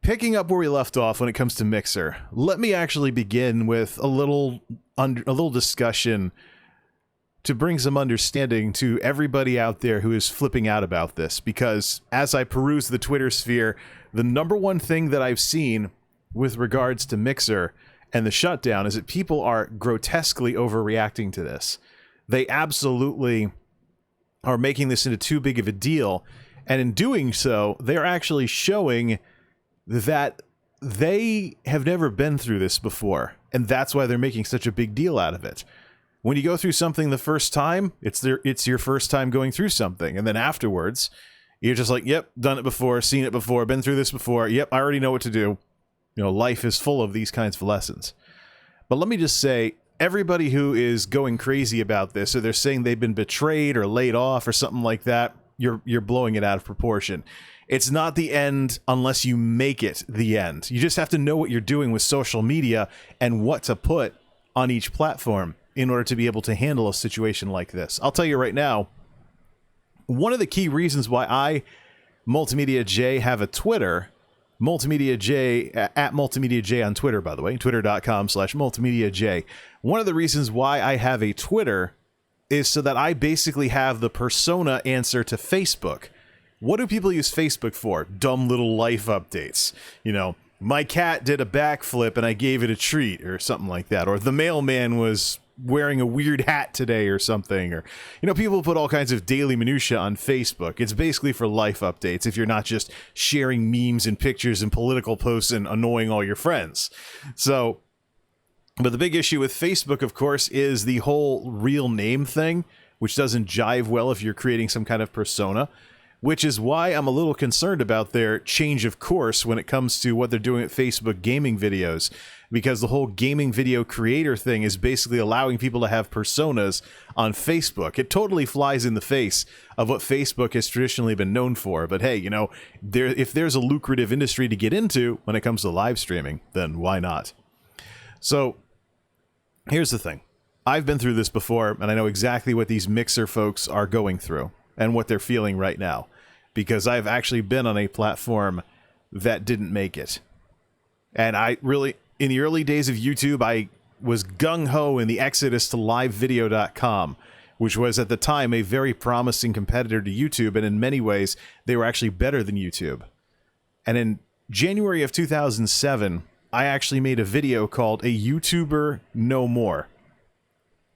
picking up where we left off when it comes to Mixer, let me actually begin with a little discussion to bring some understanding to everybody out there who is flipping out about this, because as I peruse the Twitter sphere, the number one thing that I've seen with regards to Mixer and the shutdown is that people are grotesquely overreacting to this. They absolutely are making this into too big of a deal, and in doing so, they're actually showing that they have never been through this before, and that's why they're making such a big deal out of it. When you go through something the first time, it's your first time going through something, and then afterwards, you're just like, yep, done it before, seen it before, been through this before, yep, I already know what to do. You know, life is full of these kinds of lessons. But let me just say, everybody who is going crazy about this, or they're saying they've been betrayed or laid off or something like that, you're blowing it out of proportion. It's not the end unless you make it the end. You just have to know what you're doing with social media and what to put on each platform in order to be able to handle a situation like this. I'll tell you right now, one of the key reasons why I, MultimediaJay, have a Twitter, MultimediaJay, at MultimediaJay on Twitter, by the way, twitter.com/MultimediaJay. One of the reasons why I have a Twitter is so that I basically have the persona answer to Facebook. What do people use Facebook for? Dumb little life updates. You know, my cat did a backflip and I gave it a treat or something like that. Or the mailman was wearing a weird hat today or something. Or, you know, people put all kinds of daily minutia on Facebook. It's basically for life updates if you're not just sharing memes and pictures and political posts and annoying all your friends. So, but the big issue with Facebook, of course, is the whole real name thing, which doesn't jive well if you're creating some kind of persona. Which is why I'm a little concerned about their change of course when it comes to what they're doing at Facebook gaming videos. Because the whole gaming video creator thing is basically allowing people to have personas on Facebook. It totally flies in the face of what Facebook has traditionally been known for. But hey, you know, if there's a lucrative industry to get into when it comes to live streaming, then why not? So, here's the thing. I've been through this before, and I know exactly what these Mixer folks are going through and what they're feeling right now. Because I've actually been on a platform that didn't make it. And I really, in the early days of YouTube, I was gung-ho in the exodus to LiveVideo.com, which was at the time a very promising competitor to YouTube, and in many ways, they were actually better than YouTube. And in January of 2007, I actually made a video called A YouTuber No More.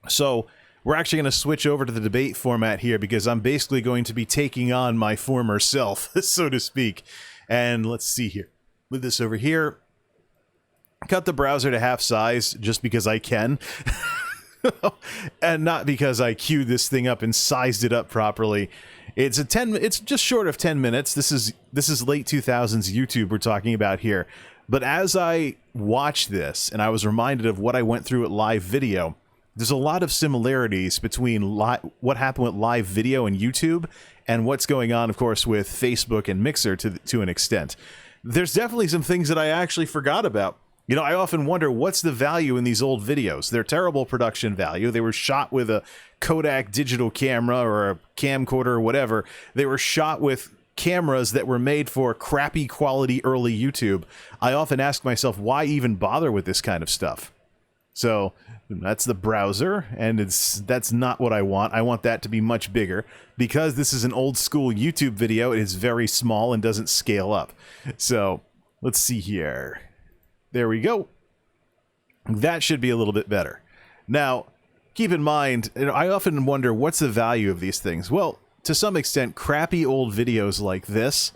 So, we're actually going to switch over to the debate format here because I'm basically going to be taking on my former self, so to speak. And let's see here. With this over here, cut the browser to half size just because I can. And not because I queued this thing up and sized it up properly. It's just short of 10 minutes. This is late 2000s YouTube we're talking about here. But as I watched this and I was reminded of what I went through at LiveVideo, there's a lot of similarities between what happened with LiveVideo and YouTube and what's going on, of course, with Facebook and Mixer to an extent. There's definitely some things that I actually forgot about. You know, I often wonder, what's the value in these old videos? They're terrible production value. They were shot with a Kodak digital camera or a camcorder or whatever. They were shot with cameras that were made for crappy quality early YouTube. I often ask myself, why even bother with this kind of stuff? So that's the browser, and that's not what I want. I want that to be much bigger. Because this is an old school YouTube video, it is very small and doesn't scale up. So let's see here. There we go. That should be a little bit better. Now, keep in mind, you know, I often wonder, what's the value of these things? Well, to some extent, crappy old videos like this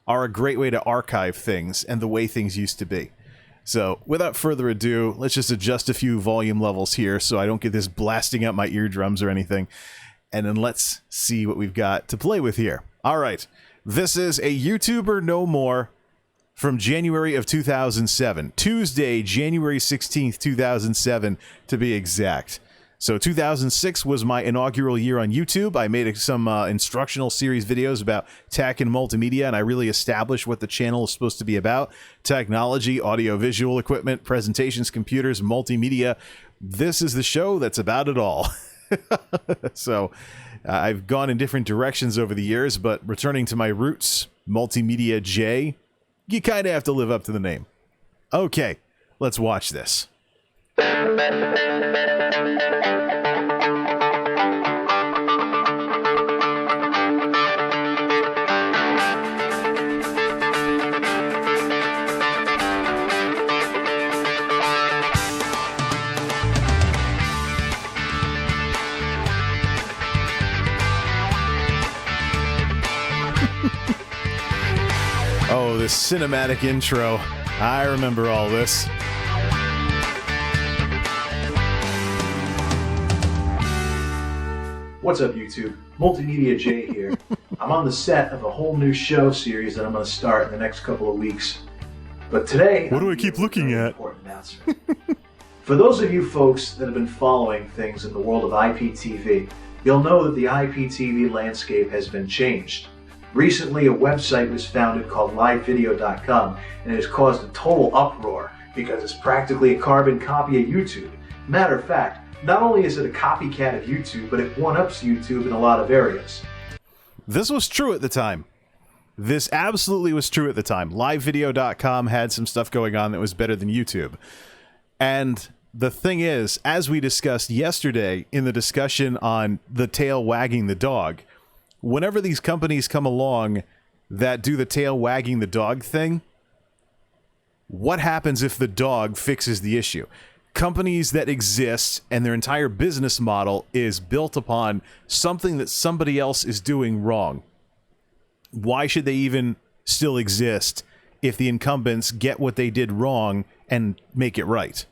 are a great way to archive things and the way things used to be. So, without further ado, let's just adjust a few volume levels here so I don't get this blasting out my eardrums or anything. And then let's see what we've got to play with here. All right, this is A YouTuber No More from January of 2007. Tuesday, January 16th, 2007, to be exact. So 2006 was my inaugural year on YouTube. I made some instructional series videos about tech and multimedia, and I really established what the channel is supposed to be about. Technology, audio-visual equipment, presentations, computers, multimedia. This is the show that's about it all. So I've gone in different directions over the years, but returning to my roots, MultimediaJay, you kind of have to live up to the name. Okay, let's watch this. Oh, this cinematic intro. I remember all this. What's up, YouTube? MultimediaJay here. I'm on the set of a whole new show series that I'm going to start in the next couple of weeks. But today, what do I keep looking at? Important announcement. For those of you folks that have been following things in the world of IPTV, you'll know that the IPTV landscape has been changed. Recently, a website was founded called LiveVideo.com, and it has caused a total uproar because it's practically a carbon copy of YouTube. Matter of fact, not only is it a copycat of YouTube, but it one-ups YouTube in a lot of areas. This was true at the time. This absolutely was true at the time. LiveVideo.com had some stuff going on that was better than YouTube. And the thing is, as we discussed yesterday in the discussion on the tail wagging the dog, whenever these companies come along that do the tail wagging the dog thing, what happens if the dog fixes the issue? Companies that exist and their entire business model is built upon something that somebody else is doing wrong. Why should they even still exist if the incumbents get what they did wrong and make it right?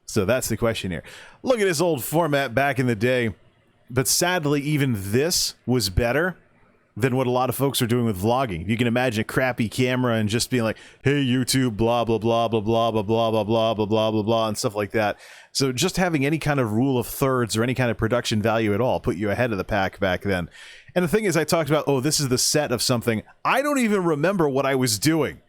So that's the question here. Look at this old format back in the day. But sadly, even this was better than what a lot of folks are doing with vlogging. You can imagine a crappy camera and just being like, hey, YouTube, blah, blah, blah, blah, blah, blah, blah, blah, blah, blah, blah, blah, blah, and stuff like that. So just having any kind of rule of thirds or any kind of production value at all put you ahead of the pack back then. And the thing is, I talked about, oh, this is the set of something. I don't even remember what I was doing.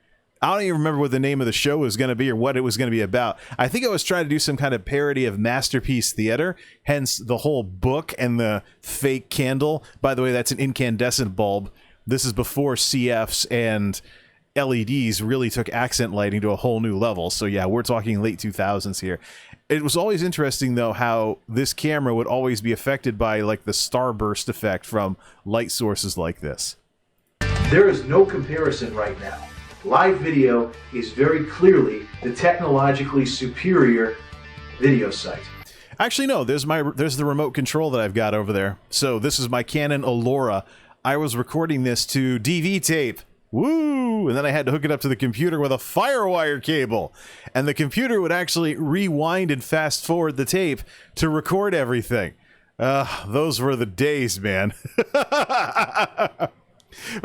I don't even remember what the name of the show was going to be or what it was going to be about. I think I was trying to do some kind of parody of Masterpiece Theater, hence the whole book and the fake candle. By the way, that's an incandescent bulb. This is before CFs and LEDs really took accent lighting to a whole new level. So yeah, we're talking late 2000s here. It was always interesting, though, how this camera would always be affected by like the starburst effect from light sources like this. There is no comparison right now. Live video is very clearly the technologically superior video site. Actually, no, there's the remote control that I've got over there. So this is my Canon Allura. I was recording this to DV tape. Woo! And then I had to hook it up to the computer with a FireWire cable. And the computer would actually rewind and fast forward the tape to record everything. Those were the days, man. But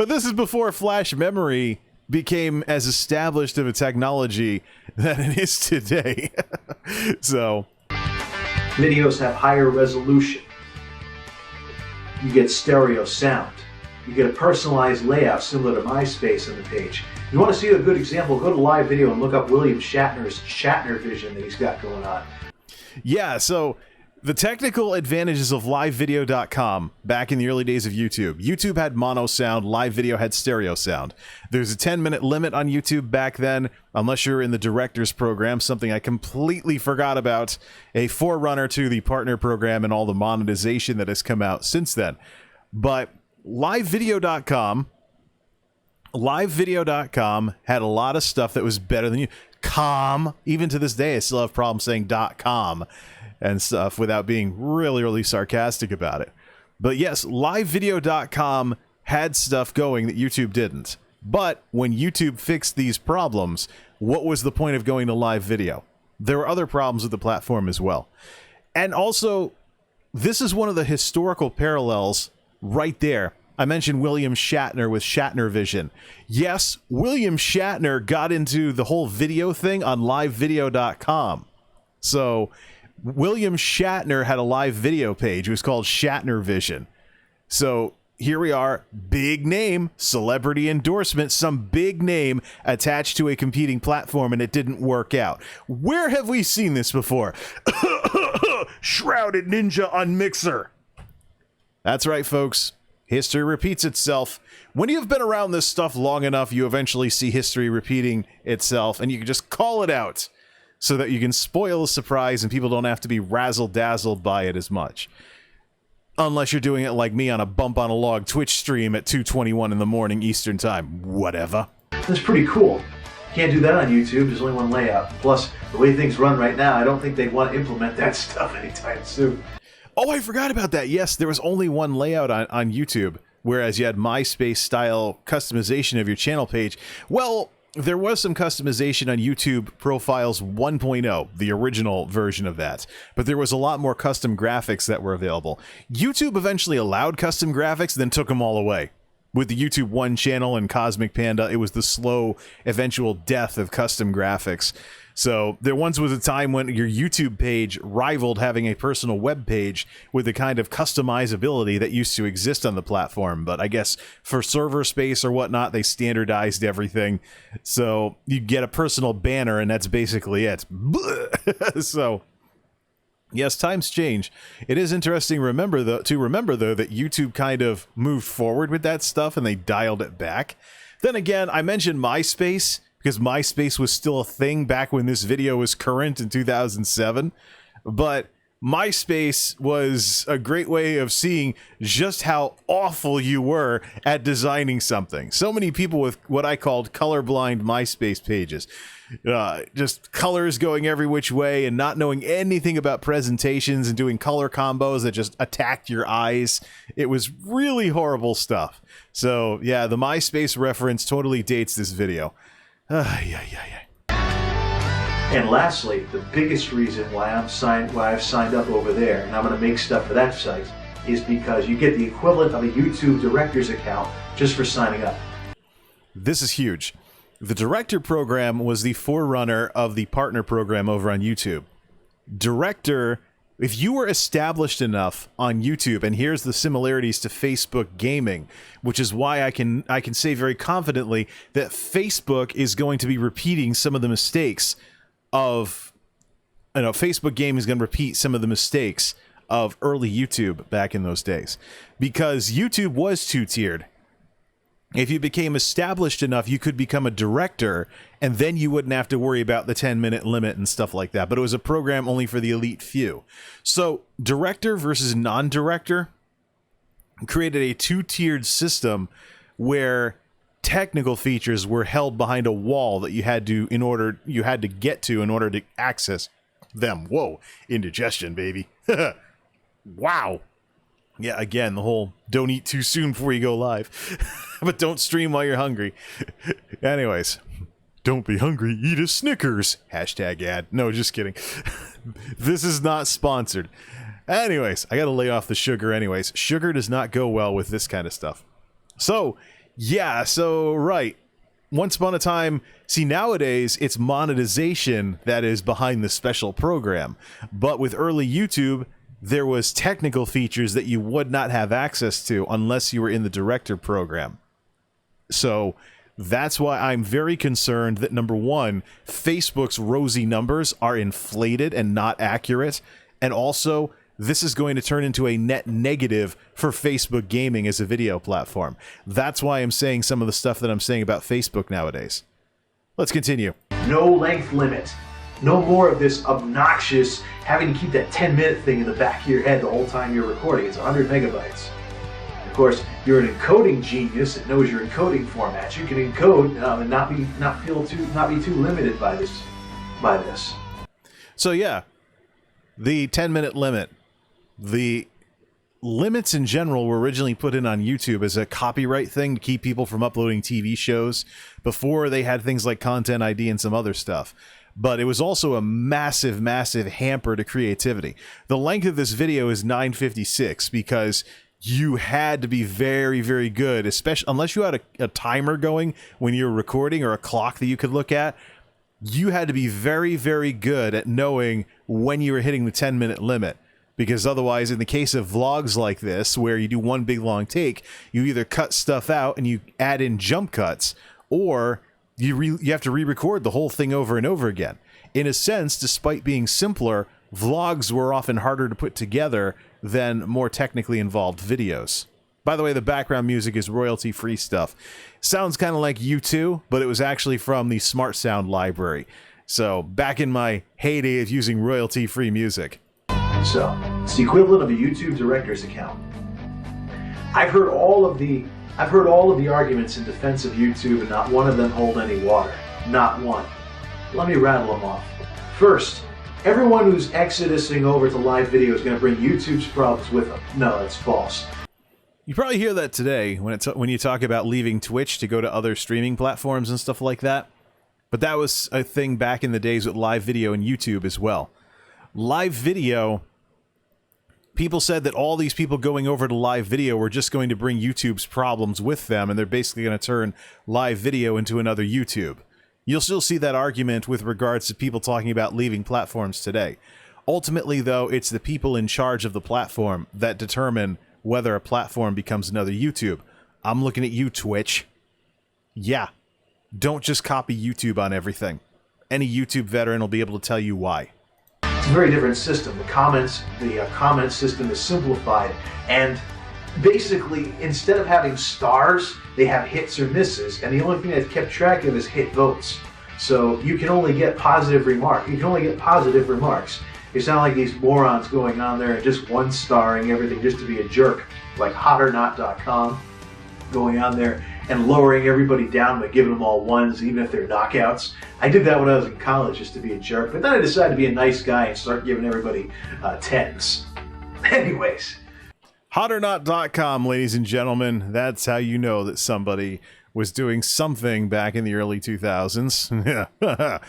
this is before flash memory became as established of a technology that it is today. So videos have higher resolution. You get stereo sound. You get a personalized layout similar to MySpace on the page. You want to see a good example, go to Live Video and look up William Shatner's Shatner vision that he's got going on. Yeah, so the technical advantages of LiveVideo.com back in the early days of YouTube. YouTube had mono sound, Live Video had stereo sound. There's a 10-minute limit on YouTube back then, unless you're in the director's program, something I completely forgot about, a forerunner to the partner program and all the monetization that has come out since then. But LiveVideo.com had a lot of stuff that was better than you. Even to this day, I still have problems saying .com and stuff without being really, really sarcastic about it. But yes, LiveVideo.com had stuff going that YouTube didn't. But when YouTube fixed these problems, what was the point of going to live video? There were other problems with the platform as well. And also, this is one of the historical parallels right there. I mentioned William Shatner with Shatner Vision. Yes, William Shatner got into the whole video thing on LiveVideo.com. So William Shatner had a live video page. It was called Shatner Vision. So here we are, big name, celebrity endorsement, some big name attached to a competing platform, and it didn't work out. Where have we seen this before? Shrouded Ninja on Mixer. That's right, folks. history repeats itself. When you've been around this stuff long enough, you eventually see history repeating itself, and you can just call it out so that you can spoil the surprise and people don't have to be razzle-dazzled by it as much. Unless you're doing it like me on a bump on a log Twitch stream at 2:21 in the morning Eastern time. Whatever. That's pretty cool. Can't do that on YouTube. There's only one layout. Plus, the way things run right now, I don't think they'd want to implement that stuff anytime soon. Oh, I forgot about that. Yes, there was only one layout on YouTube, whereas you had MySpace-style customization of your channel page. Well, there was some customization on YouTube Profiles 1.0, the original version of that, but there was a lot more custom graphics that were available. YouTube eventually allowed custom graphics, then took them all away. With the YouTube 1 channel and Cosmic Panda, it was the slow eventual death of custom graphics. So there once was a time when your YouTube page rivaled having a personal web page with the kind of customizability that used to exist on the platform. But I guess for server space or whatnot, they standardized everything. So you get a personal banner and that's basically it. So yes, times change. It is interesting to remember though that YouTube kind of moved forward with that stuff and they dialed it back. Then again, I mentioned MySpace because MySpace was still a thing back when this video was current in 2007. But MySpace was a great way of seeing just how awful you were at designing something. So many people with what I called colorblind MySpace pages. Just colors going every which way and not knowing anything about presentations and doing color combos that just attacked your eyes. It was really horrible stuff. So yeah, the MySpace reference totally dates this video. And lastly, the biggest reason why I've signed up over there and I'm going to make stuff for that site is because you get the equivalent of a YouTube director's account just for signing up. This is huge. The Director program was the forerunner of the Partner program over on YouTube. Director, if you were established enough on YouTube, and here's the similarities to Facebook gaming, which is why I can say very confidently that Facebook is going to be repeating some of the mistakes of, Facebook gaming is going to repeat some of the mistakes of early YouTube back in those days, because YouTube was two-tiered. If you became established enough, you could become a director, and then you wouldn't have to worry about the 10-minute limit and stuff like that. But it was a program only for the elite few. So director versus non-director created a two-tiered system where technical features were held behind a wall that you had to get to in order to access them. Whoa, indigestion, baby. Wow. Yeah, again, the whole don't eat too soon before you go live. But don't stream while you're hungry. Anyways, don't be hungry, eat a Snickers. Hashtag ad. No, just kidding. This is not sponsored. Anyways, I gotta lay off the sugar anyways. Sugar does not go well with this kind of stuff. So, yeah, right. Once upon a time, see, nowadays, it's monetization that is behind the special program. But with early YouTube, there was technical features that you would not have access to unless you were in the Director program. So that's why I'm very concerned that, number one, Facebook's rosy numbers are inflated and not accurate. And also, this is going to turn into a net negative for Facebook gaming as a video platform. That's why I'm saying some of the stuff that I'm saying about Facebook nowadays. Let's continue. No length limit. No more of this obnoxious having to keep that 10-minute thing in the back of your head the whole time you're recording. It's 100 megabytes. Of course, you're an encoding genius that knows your encoding formats. You can encode and not be too limited by this. So yeah, the 10-minute limit. The limits in general were originally put in on YouTube as a copyright thing to keep people from uploading TV shows before they had things like Content ID and some other stuff. But it was also a massive, massive hamper to creativity. The length of this video is 9:56 because you had to be very, very good, especially unless you had a timer going when you were recording or a clock that you could look at. You had to be very, very good at knowing when you were hitting the 10-minute limit. Because otherwise, in the case of vlogs like this, where you do one big long take, you either cut stuff out and you add in jump cuts, or you have to re-record the whole thing over and over again. In a sense, despite being simpler, vlogs were often harder to put together than more technically involved videos. By the way, the background music is royalty-free stuff. Sounds kind of like U2, but it was actually from the Smart Sound library. So, back in my heyday of using royalty-free music. So, it's the equivalent of a YouTube director's account. I've heard all of the arguments in defense of YouTube, and not one of them hold any water. Not one. Let me rattle them off. First, everyone who's exodusing over to live video is going to bring YouTube's problems with them. No, that's false. You probably hear that today when you talk about leaving Twitch to go to other streaming platforms and stuff like that. But that was a thing back in the days with live video and YouTube as well. Live video, people said that all these people going over to live video were just going to bring YouTube's problems with them, and they're basically going to turn live video into another YouTube. You'll still see that argument with regards to people talking about leaving platforms today. Ultimately, though, it's the people in charge of the platform that determine whether a platform becomes another YouTube. I'm looking at you, Twitch. Yeah. Don't just copy YouTube on everything. Any YouTube veteran will be able to tell you why. It's a very different system. The comment system is simplified, and basically, instead of having stars, they have hits or misses, and the only thing that's kept track of is hit votes. So you can only get positive remarks. It's not like these morons going on there and just one-starring everything just to be a jerk, like hotornot.com, going on there and lowering everybody down by giving them all ones, even if they're knockouts. I did that when I was in college just to be a jerk, but then I decided to be a nice guy and start giving everybody tens. Anyways. Hotornot.com, ladies and gentlemen, that's how you know that somebody was doing something back in the early 2000s.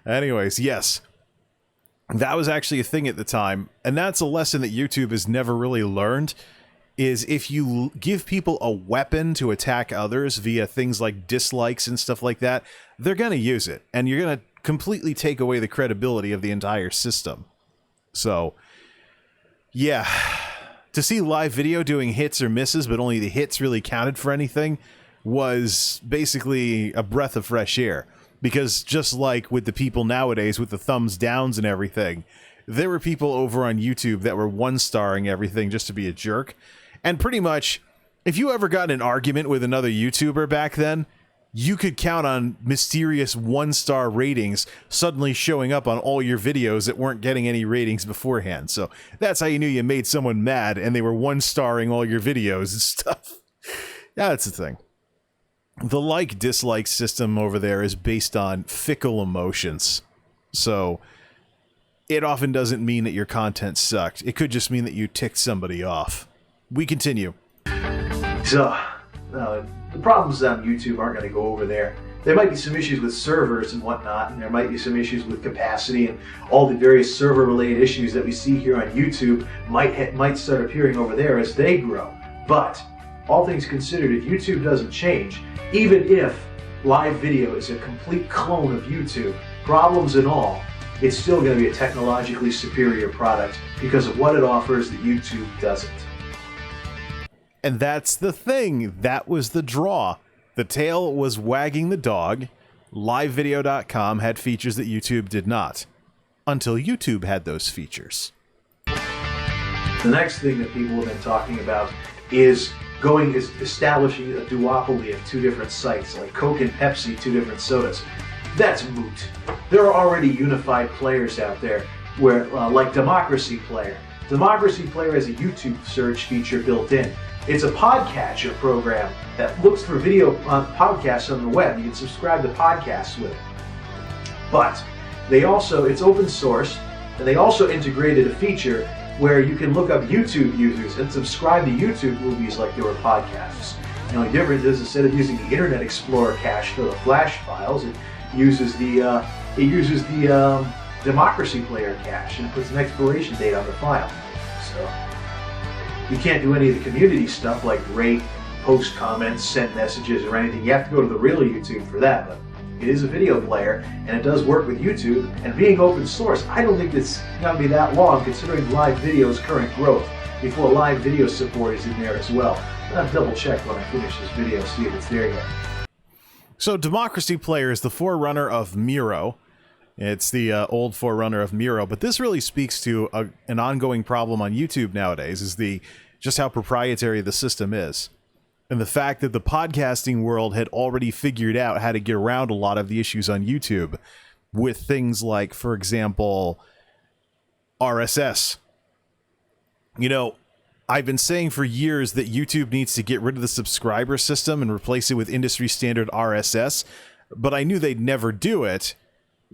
Anyways, yes. That was actually a thing at the time, and that's a lesson that YouTube has never really learned, is if you give people a weapon to attack others via things like dislikes and stuff like that, they're going to use it, and you're going to completely take away the credibility of the entire system. So, yeah, to see live video doing hits or misses, but only the hits really counted for anything, was basically a breath of fresh air. Because just like with the people nowadays with the thumbs downs and everything, there were people over on YouTube that were one-starring everything just to be a jerk. And pretty much, if you ever got in an argument with another YouTuber back then, you could count on mysterious one-star ratings suddenly showing up on all your videos that weren't getting any ratings beforehand. So that's how you knew you made someone mad and they were one-starring all your videos and stuff. Yeah, that's the thing. The like-dislike system over there is based on fickle emotions. So it often doesn't mean that your content sucked. It could just mean that you ticked somebody off. We continue. So, the problems on YouTube aren't going to go over there. There might be some issues with servers and whatnot, and there might be some issues with capacity, and all the various server-related issues that we see here on YouTube might start appearing over there as they grow. But all things considered, if YouTube doesn't change, even if live video is a complete clone of YouTube, problems and all, it's still going to be a technologically superior product because of what it offers that YouTube doesn't. And that's the thing. That was the draw. The tail was wagging the dog. LiveVideo.com had features that YouTube did not. Until YouTube had those features. The next thing that people have been talking about is establishing a duopoly of two different sites, like Coke and Pepsi, two different sodas. That's moot. There are already unified players out there, where like Democracy Player. Democracy Player has a YouTube search feature built in. It's a podcatcher program that looks for video podcasts on the web. You can subscribe to podcasts with it. But it's open source, and they also integrated a feature where you can look up YouTube users and subscribe to YouTube movies like they were podcasts. The only difference is instead of using the Internet Explorer cache for the Flash files, it uses the Democracy Player cache and puts an expiration date on the file. So you can't do any of the community stuff like rate, post comments, send messages, or anything. You have to go to the real YouTube for that. But it is a video player, and it does work with YouTube, and being open source, I don't think it's going to be that long, considering live video's current growth, before live video support is in there as well. I'll double check when I finish this video, see if it's there yet. So Democracy Player is the forerunner of Miro. It's the old forerunner of Miro, but this really speaks to an ongoing problem on YouTube nowadays, is just how proprietary the system is. And the fact that the podcasting world had already figured out how to get around a lot of the issues on YouTube with things like, for example, RSS. You know, I've been saying for years that YouTube needs to get rid of the subscriber system and replace it with industry standard RSS, but I knew they'd never do it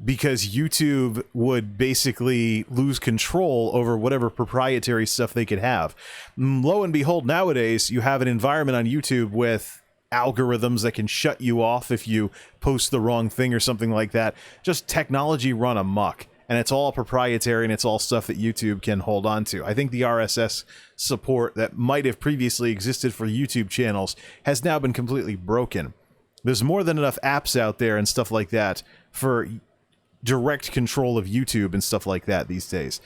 because YouTube would basically lose control over whatever proprietary stuff they could have. Lo and behold, nowadays, you have an environment on YouTube with algorithms that can shut you off if you post the wrong thing or something like that. Just technology run amok. And it's all proprietary, and it's all stuff that YouTube can hold on to. I think the RSS support that might have previously existed for YouTube channels has now been completely broken. There's more than enough apps out there and stuff like that for direct control of YouTube and stuff like that these days.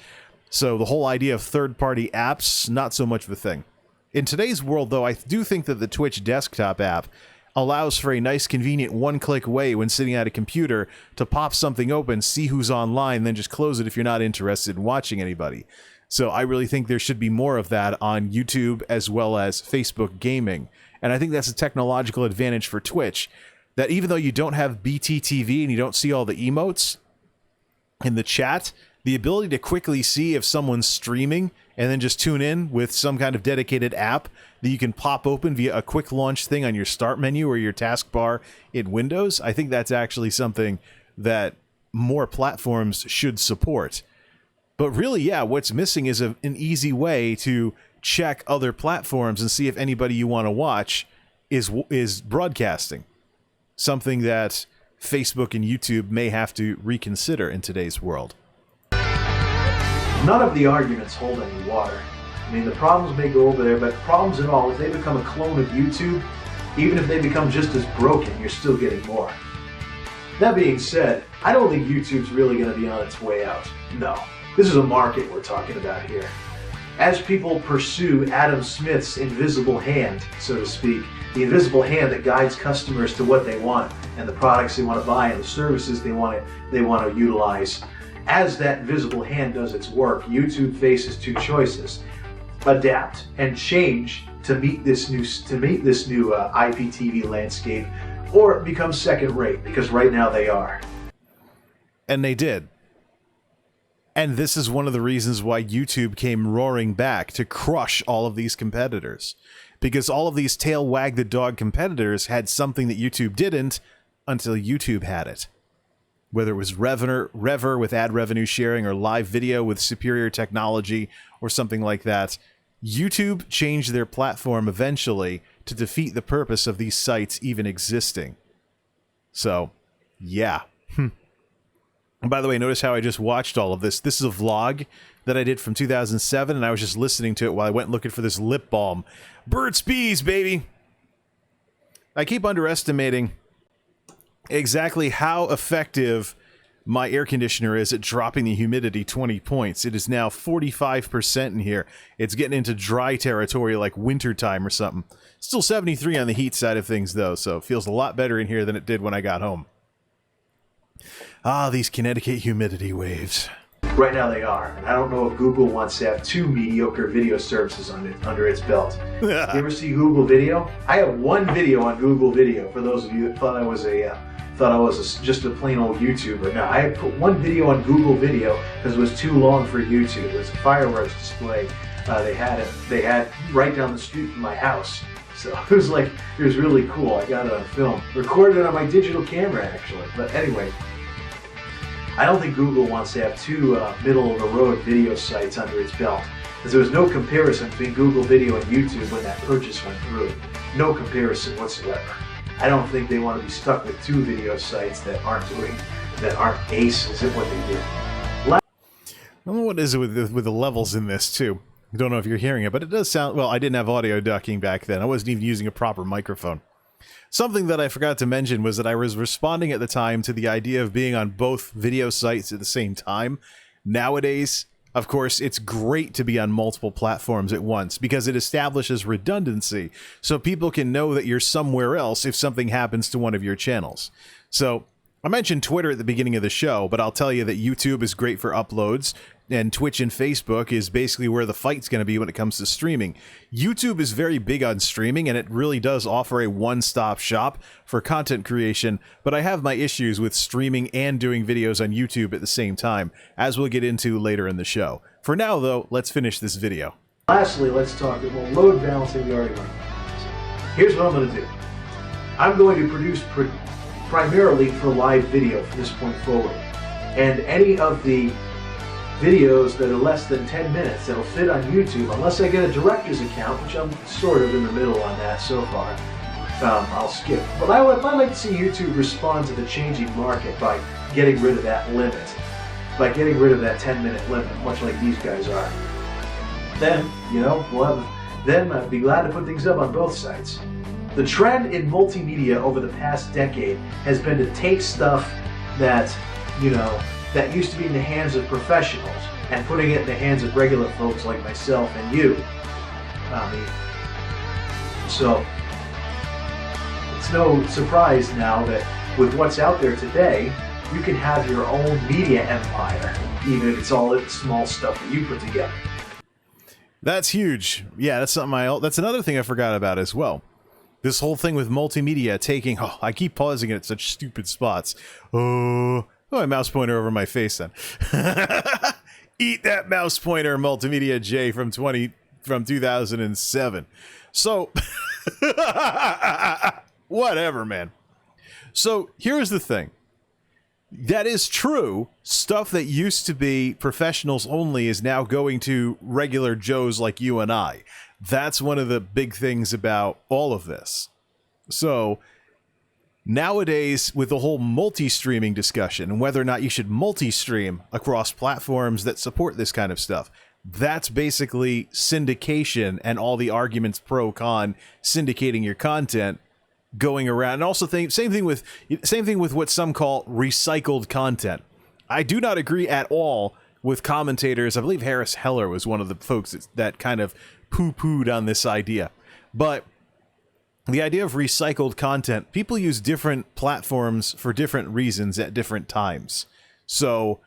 So the whole idea of third-party apps, not so much of a thing. In today's world, though, I do think that the Twitch desktop app allows for a nice, convenient one-click way when sitting at a computer to pop something open, see who's online, then just close it if you're not interested in watching anybody. So I really think there should be more of that on YouTube as well as Facebook gaming. And I think that's a technological advantage for Twitch, that even though you don't have BTTV and you don't see all the emotes in the chat, the ability to quickly see if someone's streaming and then just tune in with some kind of dedicated app that you can pop open via a quick launch thing on your start menu or your taskbar in Windows, I think that's actually something that more platforms should support. But really, yeah, what's missing is an easy way to check other platforms and see if anybody you want to watch is broadcasting. Something that Facebook and YouTube may have to reconsider in today's world. None of the arguments hold any water. I mean, the problems may go over there, but problems and all, if they become a clone of YouTube, even if they become just as broken, you're still getting more. That being said, I don't think YouTube's really going to be on its way out. No. This is a market we're talking about here. As people pursue Adam Smith's invisible hand, so to speak, the invisible hand that guides customers to what they want and the products they want to buy and the services they want to utilize. As that visible hand does its work, YouTube faces two choices: adapt and change to meet this new IPTV landscape, or become second rate, because right now they are. And they did. And this is one of the reasons why YouTube came roaring back to crush all of these competitors. Because all of these tail wag the dog competitors had something that YouTube didn't until YouTube had it. Whether it was Rever with ad revenue sharing or LiveVideo with superior technology or something like that, YouTube changed their platform eventually to defeat the purpose of these sites even existing. So, yeah. And by the way, notice how I just watched all of this. This is a vlog that I did from 2007, and I was just listening to it while I went looking for this lip balm. Burt's Bees, baby! I keep underestimating exactly how effective my air conditioner is at dropping the humidity 20 points. It is now 45% in here. It's getting into dry territory like wintertime or something. Still 73 on the heat side of things, though, so it feels a lot better in here than it did when I got home. Ah, these Connecticut humidity waves. Right now they are, and I don't know if Google wants to have two mediocre video services under its belt. You ever see Google Video? I have one video on Google Video. For those of you that thought I was just a plain old YouTuber. No, I had put one video on Google Video because it was too long for YouTube. It was a fireworks display. They had right down the street from my house. So it was really cool. I got it on film. Recorded it on my digital camera, actually. But anyway, I don't think Google wants to have two middle-of-the-road video sites under its belt, because there was no comparison between Google Video and YouTube when that purchase went through. No comparison whatsoever. I don't think they want to be stuck with two video sites that aren't aces at what they do. I don't know what is it with the levels in this, too. I don't know if you're hearing it, but it does sound... Well, I didn't have audio ducking back then. I wasn't even using a proper microphone. Something that I forgot to mention was that I was responding at the time to the idea of being on both video sites at the same time. Nowadays, of course, it's great to be on multiple platforms at once because it establishes redundancy, so people can know that you're somewhere else if something happens to one of your channels. So, I mentioned Twitter at the beginning of the show, but I'll tell you that YouTube is great for uploads. and Twitch and Facebook is basically where the fight's going to be when it comes to streaming. YouTube is very big on streaming, and it really does offer a one-stop shop for content creation, but I have my issues with streaming and doing videos on YouTube at the same time, as we'll get into later in the show. For now, though, let's finish this video. Lastly, let's talk about load balancing. We already went. Here's what I'm going to do. I'm going to produce primarily for live video from this point forward. And any of the videos that are less than 10 minutes that'll fit on YouTube, unless I get a director's account, which I'm sort of in the middle on that so far, I'll skip. But I'd like to see YouTube respond to the changing market by getting rid of that limit, by getting rid of that 10-minute limit, much like these guys are. Then, you know, then I'd be glad to put things up on both sides. The trend in multimedia over the past decade has been to take stuff that, you know, that used to be in the hands of professionals and putting it in the hands of regular folks like myself and you. So it's no surprise now that with what's out there today, you can have your own media empire, even if it's all small stuff that you put together. That's huge. Yeah, that's something that's another thing I forgot about as well. This whole thing with multimedia taking, I keep pausing it at such stupid spots. Oh, my mouse pointer over my face then. Eat that mouse pointer, MultimediaJay from 2007. So, whatever, man. So, here's the thing. That is true. Stuff that used to be professionals only is now going to regular Joes like you and I. That's one of the big things about all of this. So, nowadays, with the whole multi-streaming discussion and whether or not you should multi-stream across platforms that support this kind of stuff, that's basically syndication and all the arguments pro-con syndicating your content going around. And also, same thing with what some call recycled content. I do not agree at all with commentators. I believe Harris Heller was one of the folks that kind of poo-pooed on this idea. But the idea of recycled content, people use different platforms for different reasons at different times. So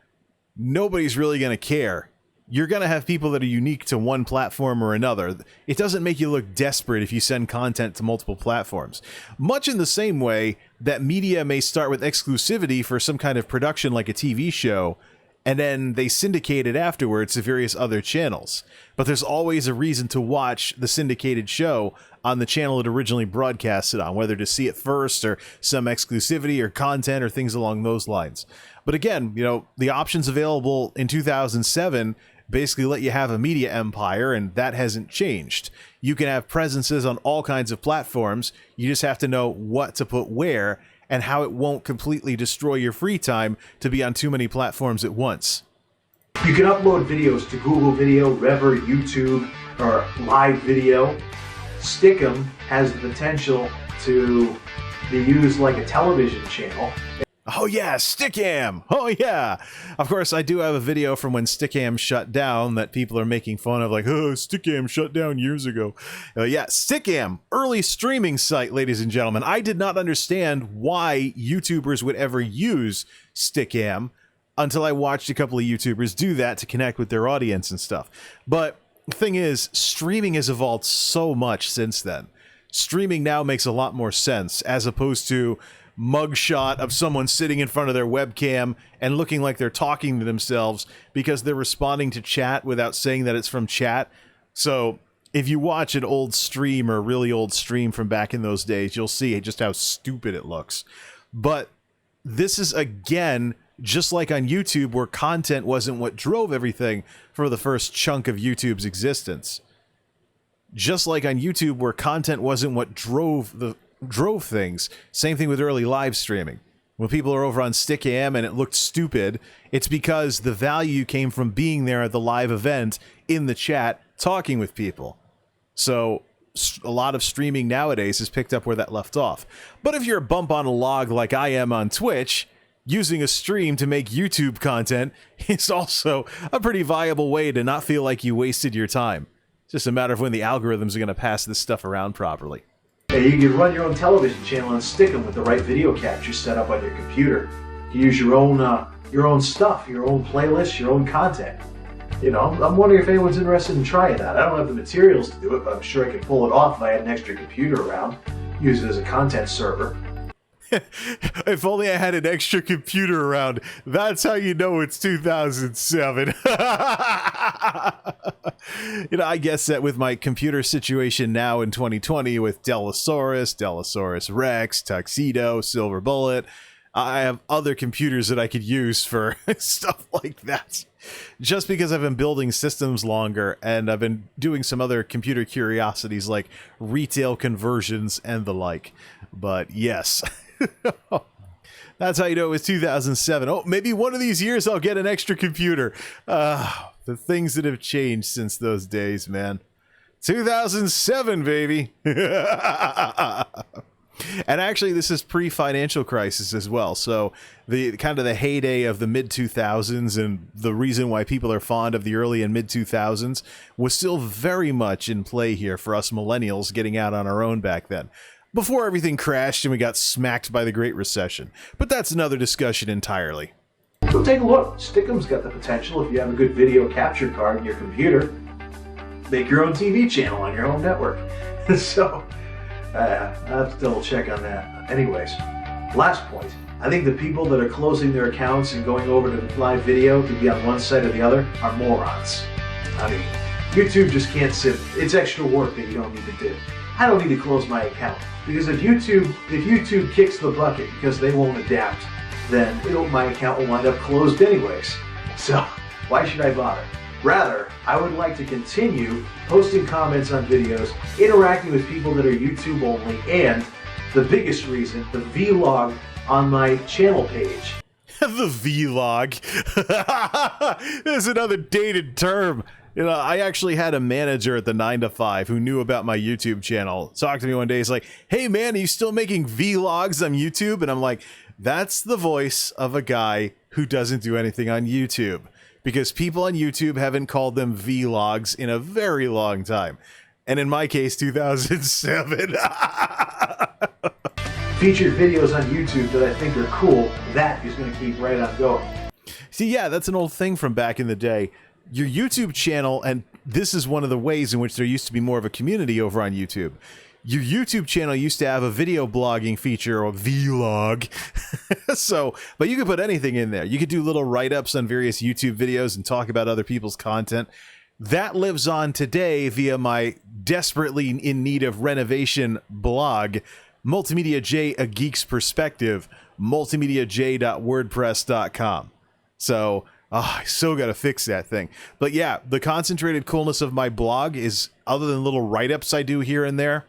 nobody's really going to care. You're going to have people that are unique to one platform or another. It doesn't make you look desperate if you send content to multiple platforms. Much in the same way that media may start with exclusivity for some kind of production like a TV show, and then they syndicate it afterwards to various other channels. But there's always a reason to watch the syndicated show on the channel it originally broadcasted on, whether to see it first or some exclusivity or content or things along those lines. But again, you know, the options available in 2007 basically let you have a media empire, and that hasn't changed. You can have presences on all kinds of platforms. You just have to know what to put where and how it won't completely destroy your free time to be on too many platforms at once. You can upload videos to Google Video, Rever, YouTube, or LiveVideo. Stick'em has the potential to be used like a television channel. Oh yeah, Stickam! Oh yeah! Of course, I do have a video from when Stickam shut down that people are making fun of, like, oh, Stickam shut down years ago. Yeah, Stickam, early streaming site, ladies and gentlemen. I did not understand why YouTubers would ever use Stickam until I watched a couple of YouTubers do that to connect with their audience and stuff. But the thing is, streaming has evolved so much since then. Streaming now makes a lot more sense, as opposed to mugshot of someone sitting in front of their webcam and looking like they're talking to themselves because they're responding to chat without saying that it's from chat. So if you watch an old stream or a really old stream from back in those days, you'll see just how stupid it looks. But this is, again, just like on YouTube, where content wasn't what drove everything for the first chunk of YouTube's existence. Just like on YouTube, where content wasn't what drove things. Same thing with early live streaming. When people are over on Stickam and it looked stupid, it's because the value came from being there at the live event, in the chat, talking with people. So a lot of streaming nowadays has picked up where that left off. But if you're a bump on a log like I am on Twitch, using a stream to make YouTube content is also a pretty viable way to not feel like you wasted your time. It's just a matter of when the algorithms are going to pass this stuff around properly. You can run your own television channel and stick them with the right video capture set up on your computer. You can use your own stuff, your own playlists, your own content. You know, I'm wondering if anyone's interested in trying that. I don't have the materials to do it, but I'm sure I could pull it off if I had an extra computer around. Use it as a content server. If only I had an extra computer around. That's how you know it's 2007. You know, I guess that with my computer situation now in 2020 with Delosaurus Rex, Tuxedo, Silver Bullet, I have other computers that I could use for stuff like that. Just because I've been building systems longer and I've been doing some other computer curiosities like retail conversions and the like. But yes, that's how you know it was 2007. Oh, maybe one of these years I'll get an extra computer. The things that have changed since those days, man. 2007, baby. And actually, this is pre-financial crisis as well. So the kind of the heyday of the mid-2000s and the reason why people are fond of the early and mid-2000s was still very much in play here for us millennials getting out on our own back then, before everything crashed and we got smacked by the Great Recession. But that's another discussion entirely. Go take a look. Stick'em's got the potential if you have a good video capture card in your computer. Make your own TV channel on your own network. So... I have to double check on that. Anyways, last point. I think the people that are closing their accounts and going over to LiveVideo to be on one side or the other are morons. I mean, YouTube just can't sit. It's extra work that you don't need to do. I don't need to close my account because if YouTube kicks the bucket because they won't adapt, then my account will wind up closed anyways. So why should I bother? Rather, I would like to continue posting comments on videos, interacting with people that are YouTube only, and the biggest reason, the vlog on my channel page. The vlog. There's another dated term. You know, I actually had a manager at the 9 to 5 who knew about my YouTube channel. Talked to me one day. He's like, "Hey man, are you still making vlogs on YouTube?" And I'm like, that's the voice of a guy who doesn't do anything on YouTube. Because people on YouTube haven't called them vlogs in a very long time. And in my case, 2007. Featured videos on YouTube that I think are cool, that is going to keep right on going. See, yeah, that's an old thing from back in the day. Your YouTube channel, and this is one of the ways in which there used to be more of a community over on YouTube. Your YouTube channel used to have a video blogging feature or vlog. So, but you could put anything in there. You could do little write-ups on various YouTube videos and talk about other people's content. That lives on today via my desperately in need of renovation blog, MultimediaJay, A Geek's Perspective, multimediajay.wordpress.com. So, I still got to fix that thing. But yeah, the concentrated coolness of my blog is, other than little write-ups I do here and there,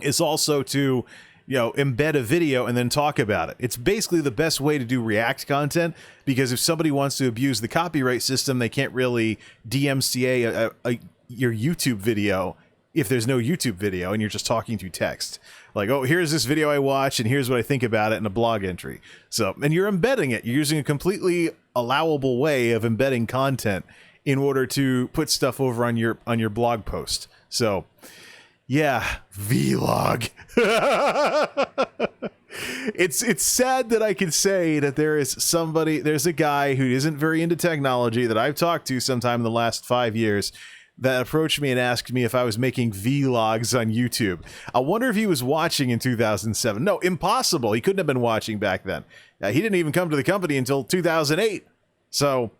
is also to, embed a video and then talk about it. It's basically the best way to do React content, because if somebody wants to abuse the copyright system, they can't really DMCA your YouTube video if there's no YouTube video and you're just talking through text. Like, oh, here's this video I watched and here's what I think about it in a blog entry. So, and you're embedding it. You're using a completely allowable way of embedding content in order to put stuff over on your blog post. So, yeah, vlog. It's sad that I can say that there's a guy who isn't very into technology that I've talked to sometime in the last 5 years that approached me and asked me if I was making vlogs on YouTube. I wonder if he was watching in 2007. No, impossible. He couldn't have been watching back then. He didn't even come to the company until 2008. So,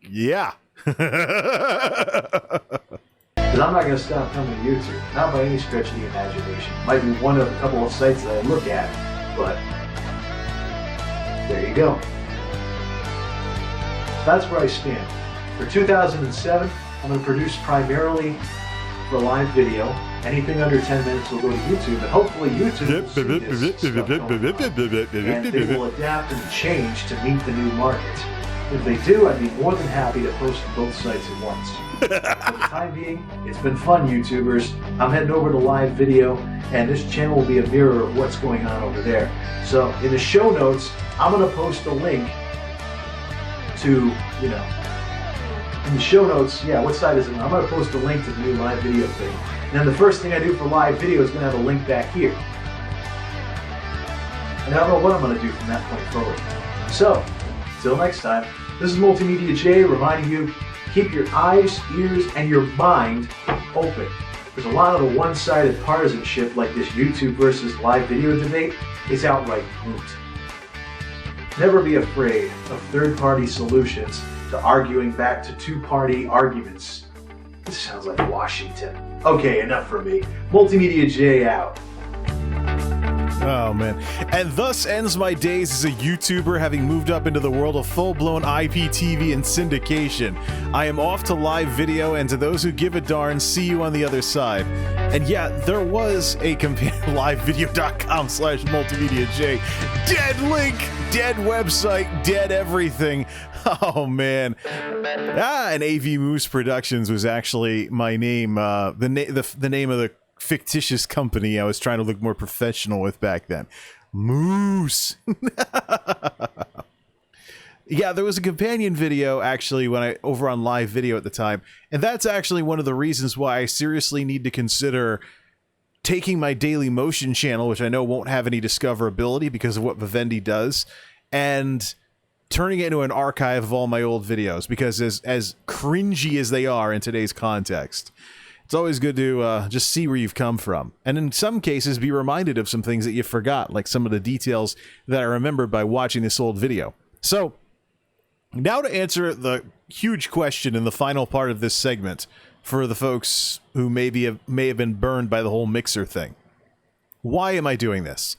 yeah. Because I'm not going to stop coming to YouTube, not by any stretch of the imagination. Might be one of a couple of sites that I look at, but there you go. That's where I stand. For 2007, I'm going to produce primarily for LiveVideo. Anything under 10 minutes will go to YouTube, and hopefully YouTube will see this stuff going on, and they will adapt and change to meet the new market. If they do, I'd be more than happy to post to both sites at once. For the time being, it's been fun, YouTubers. I'm heading over to LiveVideo, and this channel will be a mirror of what's going on over there. So, in the show notes, I'm going to post a link to, in the show notes, what site is it? I'm going to post a link to the new LiveVideo thing. And then the first thing I do for LiveVideo is going to have a link back here. And I don't know what I'm going to do from that point forward. So, until next time, this is MultimediaJay reminding you, Keep your eyes, ears, and your mind open. Because a lot of the one-sided partisanship like this YouTube versus live video debate is outright moot. Never be afraid of third-party solutions to arguing back to two-party arguments. This sounds like Washington. Okay, enough from me. MultimediaJay out. Oh, man. And thus ends my days as a YouTuber, having moved up into the world of full-blown IPTV and syndication. I am off to live video, and to those who give a darn, see you on the other side. And yeah, there was a livevideo.com/multimediajay. Dead link, dead website, dead everything. Oh, man. And AV Moose Productions was actually my name, the name of the fictitious company I was trying to look more professional with back then. Moose. Yeah, there was a companion video actually over on live video at the time, and that's actually one of the reasons why I seriously need to consider taking my Daily Motion channel, which I know won't have any discoverability because of what Vivendi does, and turning it into an archive of all my old videos, because as cringy as they are in today's context, it's always good to just see where you've come from. And in some cases, be reminded of some things that you forgot, like some of the details that I remembered by watching this old video. So, now to answer the huge question in the final part of this segment for the folks who may have been burned by the whole Mixer thing. Why am I doing this?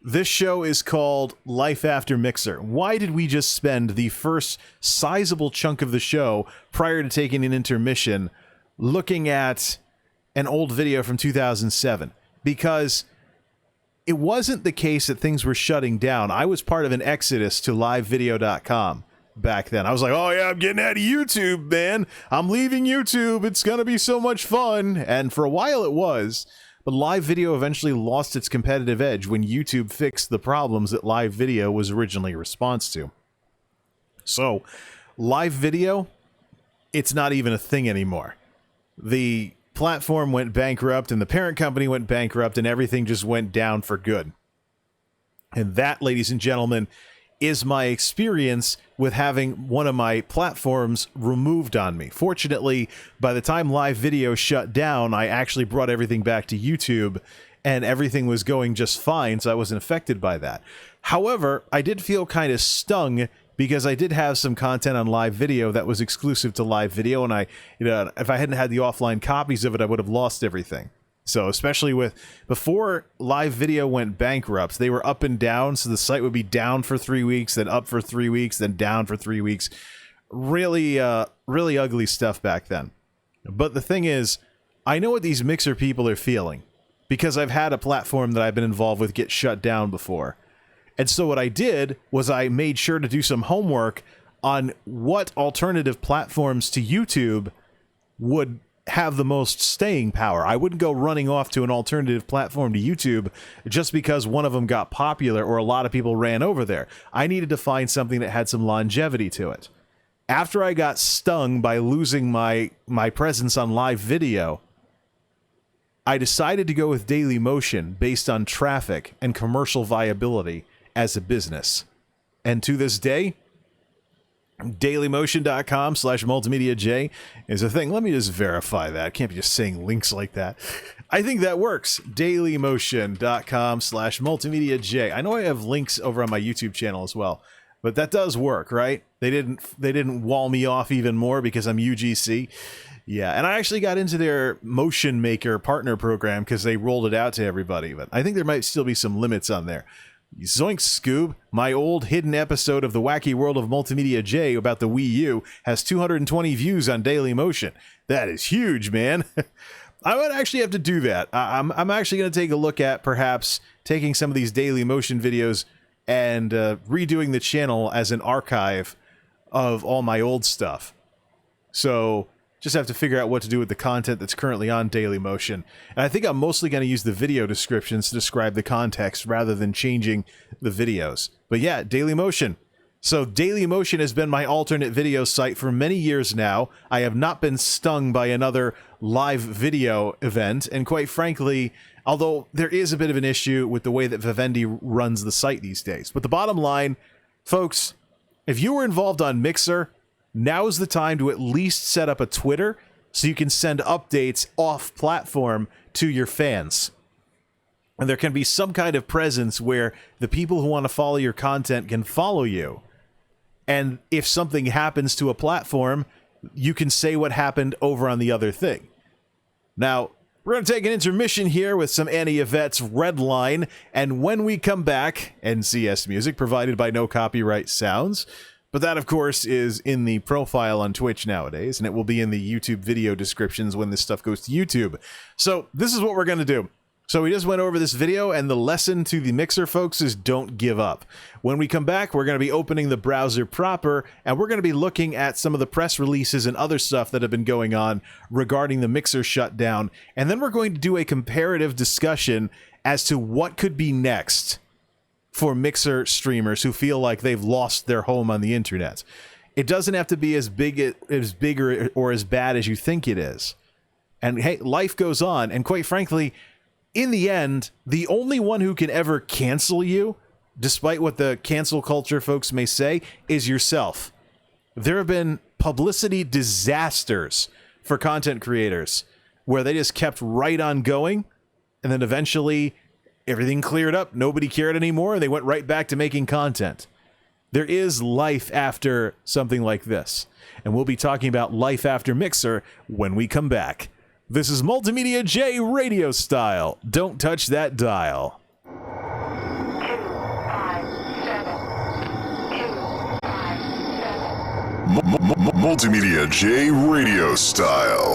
This show is called Life After Mixer. Why did we just spend the first sizable chunk of the show prior to taking an intermission looking at an old video from 2007? Because it wasn't the case that things were shutting down. I was part of an exodus to livevideo.com back then. I was like, oh yeah, I'm getting out of YouTube, man. I'm leaving YouTube. It's going to be so much fun. And for a while it was. But live video eventually lost its competitive edge when YouTube fixed the problems that live video was originally a response to. So, live video, it's not even a thing anymore. The platform went bankrupt, and the parent company went bankrupt, and everything just went down for good. And that, ladies and gentlemen, is my experience with having one of my platforms removed on me. Fortunately, by the time live video shut down, I actually brought everything back to YouTube, and everything was going just fine, so I wasn't affected by that. However, I did feel kind of stung because I did have some content on live video that was exclusive to live video, and if I hadn't had the offline copies of it, I would have lost everything. So especially before live video went bankrupt, they were up and down, so the site would be down for 3 weeks, then up for 3 weeks, then down for 3 weeks. Really, really ugly stuff back then. But the thing is, I know what these Mixer people are feeling, because I've had a platform that I've been involved with get shut down before. And so what I did was I made sure to do some homework on what alternative platforms to YouTube would have the most staying power. I wouldn't go running off to an alternative platform to YouTube just because one of them got popular or a lot of people ran over there. I needed to find something that had some longevity to it. After I got stung by losing my presence on live video, I decided to go with Daily Motion based on traffic and commercial viability as a business. And to this day, dailymotion.com/multimediajay is a thing. Let me just verify that. I can't be just saying links like that. I think that works. dailymotion.com/multimediajay. I know I have links over on my YouTube channel as well, but that does work, right? They didn't wall me off even more because I'm UGC. Yeah, and I actually got into their Motion Maker partner program because they rolled it out to everybody, but I think there might still be some limits on there. Zoink Scoob, my old hidden episode of the Wacky World of MultimediaJay about the Wii U has 220 views on Daily Motion. That is huge, man. I would actually have to do that. I'm actually going to take a look at perhaps taking some of these Daily Motion videos and redoing the channel as an archive of all my old stuff. So just have to figure out what to do with the content that's currently on Daily Motion. And I think I'm mostly going to use the video descriptions to describe the context rather than changing the videos. But yeah, Daily Motion. So Daily Motion has been my alternate video site for many years now. I have not been stung by another live video event. And quite frankly, although there is a bit of an issue with the way that Vivendi runs the site these days. But the bottom line, folks, if you were involved on Mixer, now is the time to at least set up a Twitter so you can send updates off platform to your fans. And there can be some kind of presence where the people who want to follow your content can follow you. And if something happens to a platform, you can say what happened over on the other thing. Now, we're going to take an intermission here with some Annie Yvette's Red Line, and when we come back, NCS music provided by No Copyright Sounds, but that, of course, is in the profile on Twitch nowadays, and it will be in the YouTube video descriptions when this stuff goes to YouTube. So this is what we're going to do. So we just went over this video, and the lesson to the Mixer folks is don't give up. When we come back, we're going to be opening the browser proper, and we're going to be looking at some of the press releases and other stuff that have been going on regarding the Mixer shutdown. And then we're going to do a comparative discussion as to what could be next for Mixer streamers who feel like they've lost their home on the internet. It doesn't have to be as big or as bad as you think it is. And hey, life goes on, and quite frankly, in the end, the only one who can ever cancel you, despite what the cancel culture folks may say, is yourself. There have been publicity disasters for content creators where they just kept right on going, and then eventually everything cleared up, nobody cared anymore, and they went right back to making content. There is life after something like this, and we'll be talking about life after Mixer when we come back. This is MultimediaJay radio style. Don't touch that dial. 257. MultimediaJay radio style.